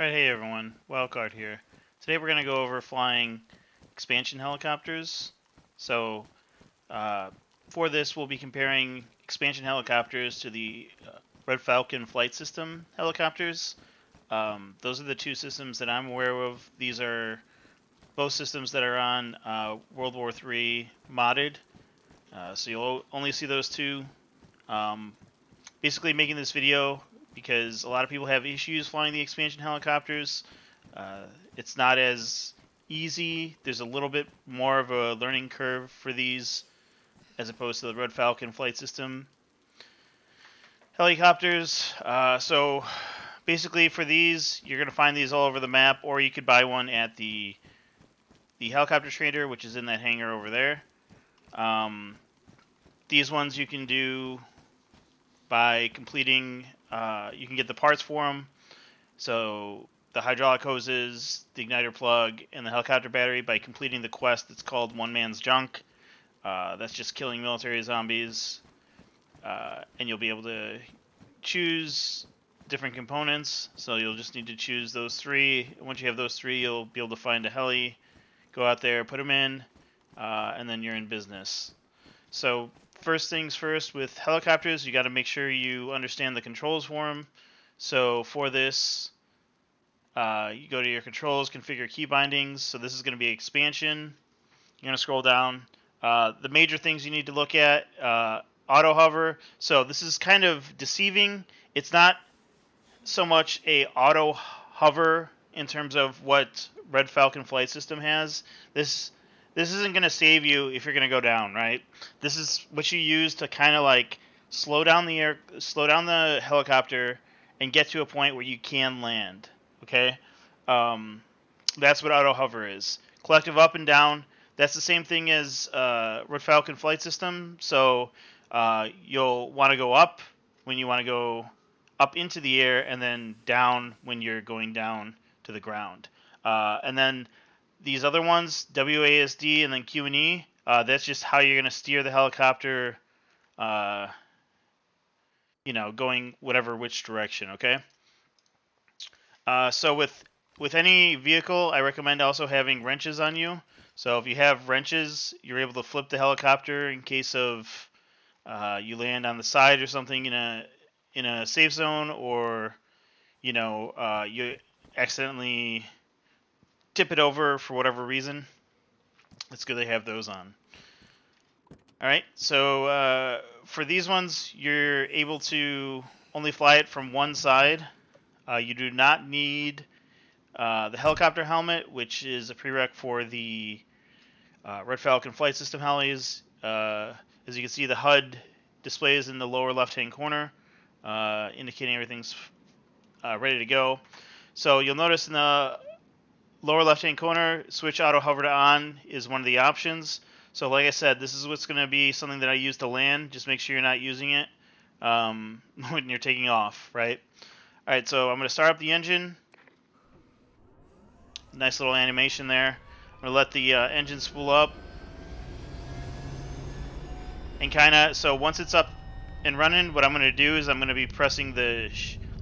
Alright, hey everyone, Wildcard here. Today we're going to go over flying expansion helicopters. So, for this we'll be comparing expansion helicopters to the Red Falcon flight system helicopters. Those are the two systems that I'm aware of. These are both systems that are on World War III modded. So you'll only see those two. Basically making this video because a lot of people have issues flying the expansion helicopters. It's not as easy. There's a little bit more of a learning curve for these as opposed to the Red Falcon flight system helicopters. So basically for these, you're going to find these all over the map, or you could buy one at the helicopter trader, which is in that hangar over there. These ones you can do by completing, you can get the parts for them. So the hydraulic hoses, the igniter plug, and the helicopter battery by completing the quest that's called One Man's Junk. That's just killing military zombies. And you'll be able to choose different components. So you'll just need to choose those three. Once you have those three, you'll be able to find a heli, go out there, put them in, and then you're in business. So first things first, with helicopters, you got to make sure you understand the controls for them. So for this, you go to your controls, configure key bindings. So this is going to be expansion. You're going to scroll down. The major things you need to look at, auto hover. So this is kind of deceiving. It's not so much a auto hover in terms of what Red Falcon flight system has. This isn't going to save you if you're going to go down, right? This is what you use to kind of like slow down the helicopter and get to a point where you can land, okay? That's what auto hover is. Collective up and down, that's the same thing as Red Falcon flight system. So you'll want to go up when you want to go up into the air, and then down when you're going down to the ground. And then these other ones, WASD and then Q and E, that's just how you're going to steer the helicopter, going which direction, okay? So with any vehicle, I recommend also having wrenches on you. So if you have wrenches, you're able to flip the helicopter in case of you land on the side or something in a safe zone, or you accidentally tip it over for whatever reason. It's good to have those on. Alright, so for these ones, you're able to only fly it from one side. You do not need the helicopter helmet, which is a prereq for the Red Falcon flight system helis. As you can see, the HUD displays in the lower left-hand corner, indicating everything's ready to go. So you'll notice in the lower left-hand corner, switch auto hover to on is one of the options. So like I said, this is what's going to be something that I use to land. Just make sure you're not using it when you're taking off, right? All right, so I'm going to start up the engine. Nice little animation there. I'm going to let the engine spool up. And so once it's up and running, what I'm going to do is I'm going to be pressing the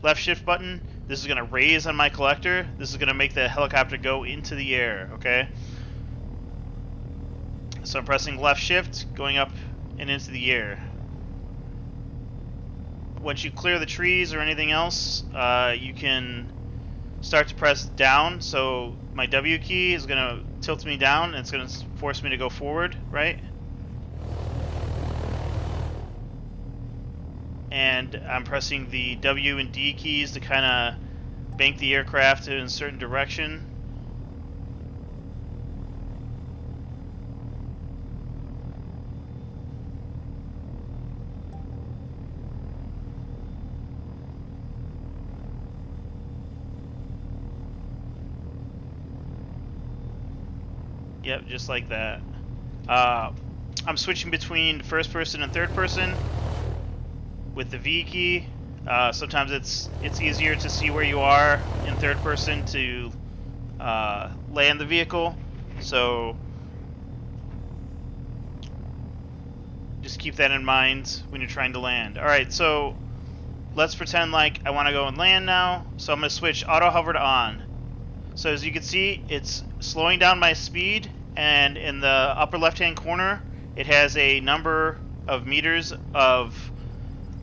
left shift button. This is going to raise on my collector. This is going to make the helicopter go into the air, okay? So I'm pressing left shift, going up and into the air. Once you clear the trees or anything else, you can start to press down. So my W key is going to tilt me down, and it's going to force me to go forward, right? And I'm pressing the W and D keys to kind of bank the aircraft in a certain direction. Yep, just like that. I'm switching between first person and third person with the V key. Sometimes it's easier to see where you are in third person to land the vehicle. So just keep that in mind when you're trying to land. Alright, so let's pretend like I want to go and land now. So I'm going to switch auto hover to on. So as you can see, it's slowing down my speed, and in the upper left-hand corner, it has a number of meters of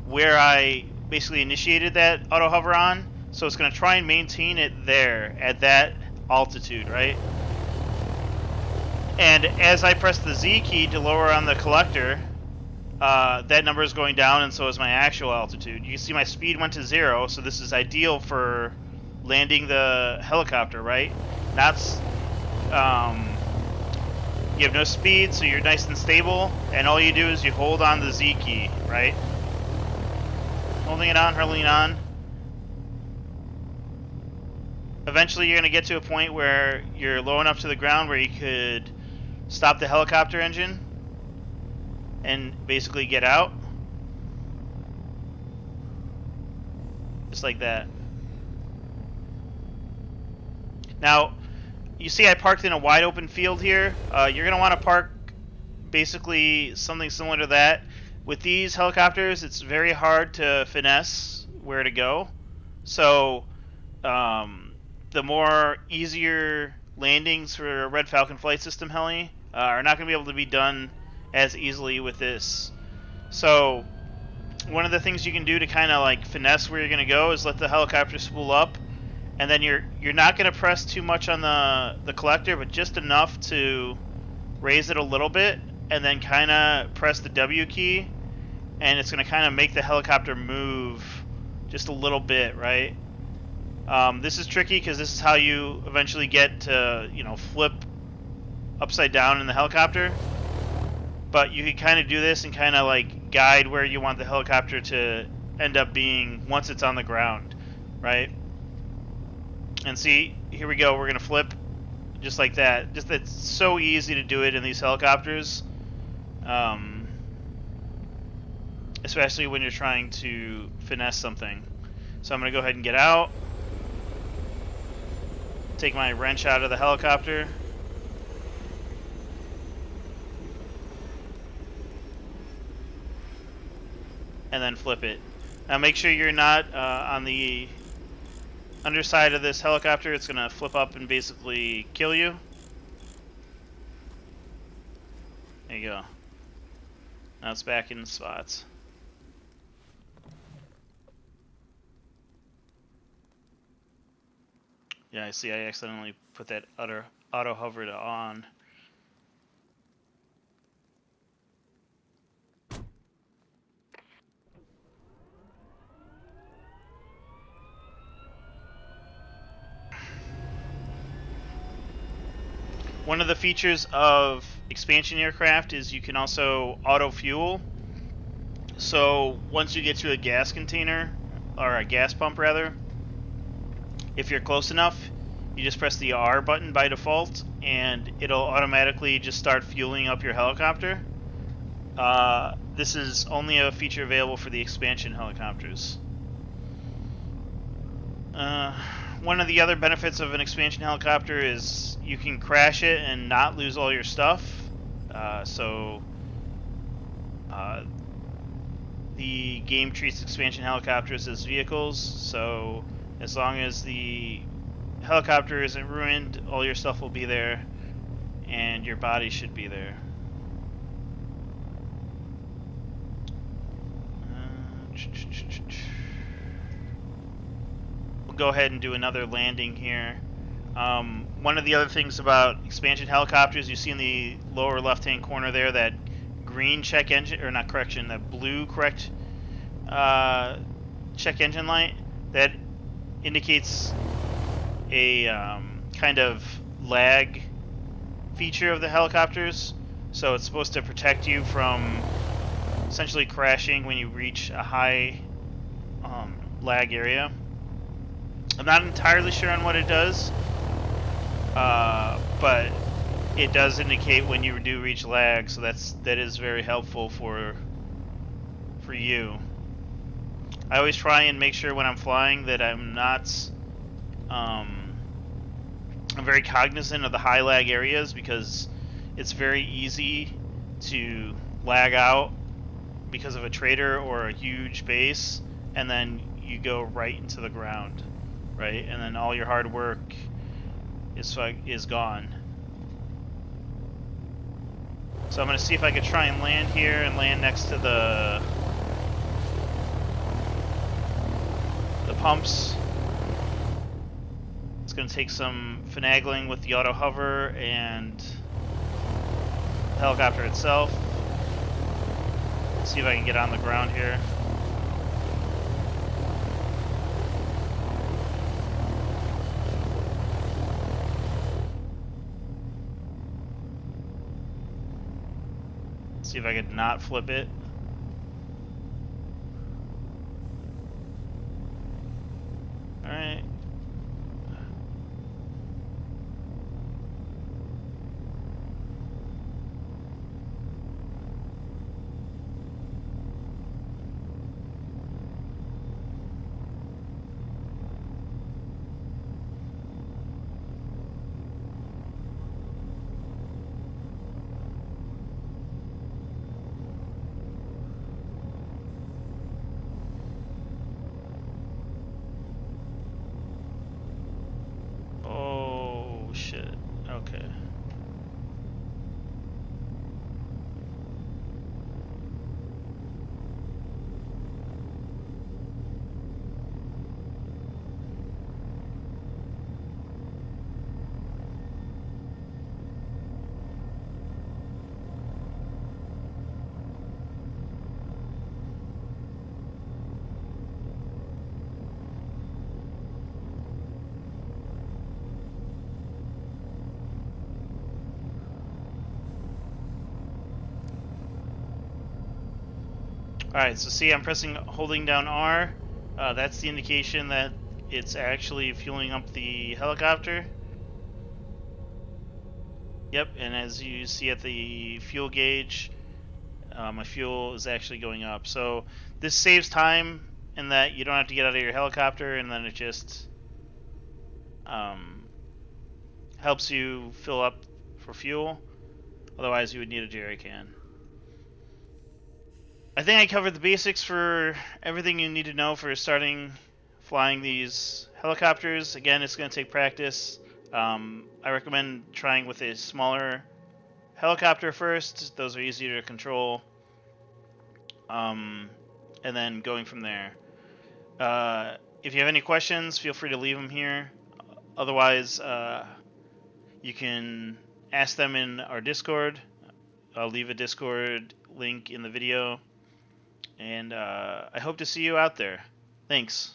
where I basically initiated that auto hover on. So it's going to try and maintain it there at that altitude, right? And as I press the Z key to lower on the collector, that number is going down, and so is my actual altitude. You can see my speed went to 0, so this is ideal for landing the helicopter, right? That's you have no speed, so you're nice and stable, and all you do is you hold on the Z key, right? Holding it on, holding it on. Eventually you're going to get to a point where you're low enough to the ground where you could stop the helicopter engine and basically get out. Just like that. Now, you see I parked in a wide open field here. You're going to want to park basically something similar to that. With these helicopters, it's very hard to finesse where to go. So, the more easier landings for a Red Falcon Flight System heli are not going to be able to be done as easily with this. So, one of the things you can do to kind of like finesse where you're going to go is let the helicopter spool up, and then you're not going to press too much on the collector, but just enough to raise it a little bit, and then kind of press the W key, and it's going to kind of make the helicopter move just a little bit, right? This is tricky because this is how you eventually get to, flip upside down in the helicopter. But you can kind of do this and kind of like guide where you want the helicopter to end up being once it's on the ground, right? And see, here we go. We're going to flip just like that. Just it's so easy to do it in these helicopters. Especially when you're trying to finesse something. So I'm going to go ahead and get out. Take my wrench out of the helicopter. And then flip it. Now make sure you're not on the underside of this helicopter. It's going to flip up and basically kill you. There you go. Now it's back in the spots. Yeah, I see I accidentally put that auto hover to on. One of the features of expansion aircraft is you can also auto fuel. So once you get to a gas container, or a gas pump rather, if you're close enough, you just press the R button by default, and it'll automatically just start fueling up your helicopter. This is only a feature available for the expansion helicopters. One of the other benefits of an expansion helicopter is you can crash it and not lose all your stuff. The game treats expansion helicopters as vehicles, so as long as the helicopter isn't ruined, all your stuff will be there, and your body should be there. We'll go ahead and do another landing here. One of the other things about expansion helicopters, you see in the lower left-hand corner there, that green check engine, or not correction, that blue check engine light, that indicates a kind of lag feature of the helicopters. So it's supposed to protect you from essentially crashing when you reach a high lag area. I'm not entirely sure on what it does, but it does indicate when you do reach lag, so that is very helpful for you. I always try and make sure when I'm flying that I'm not I'm very cognizant of the high lag areas, because it's very easy to lag out because of a trader or a huge base, and then you go right into the ground, right? And then all your hard work is gone. So I'm going to see if I could try and land here and land next to the pumps. It's going to take some finagling with the auto hover and the helicopter itself. Let's see if I can get on the ground here. See if I could not flip it. Alright. Shit. Okay. Alright, so see, I'm holding down R. That's the indication that it's actually fueling up the helicopter. Yep, and as you see at the fuel gauge, my fuel is actually going up. So this saves time in that you don't have to get out of your helicopter, and then it just helps you fill up for fuel. Otherwise, you would need a jerry can. I think I covered the basics for everything you need to know for starting flying these helicopters. Again, it's going to take practice. I recommend trying with a smaller helicopter first. Those are easier to control. And then going from there. If you have any questions, feel free to leave them here. Otherwise, you can ask them in our Discord. I'll leave a Discord link in the video. And I hope to see you out there. Thanks.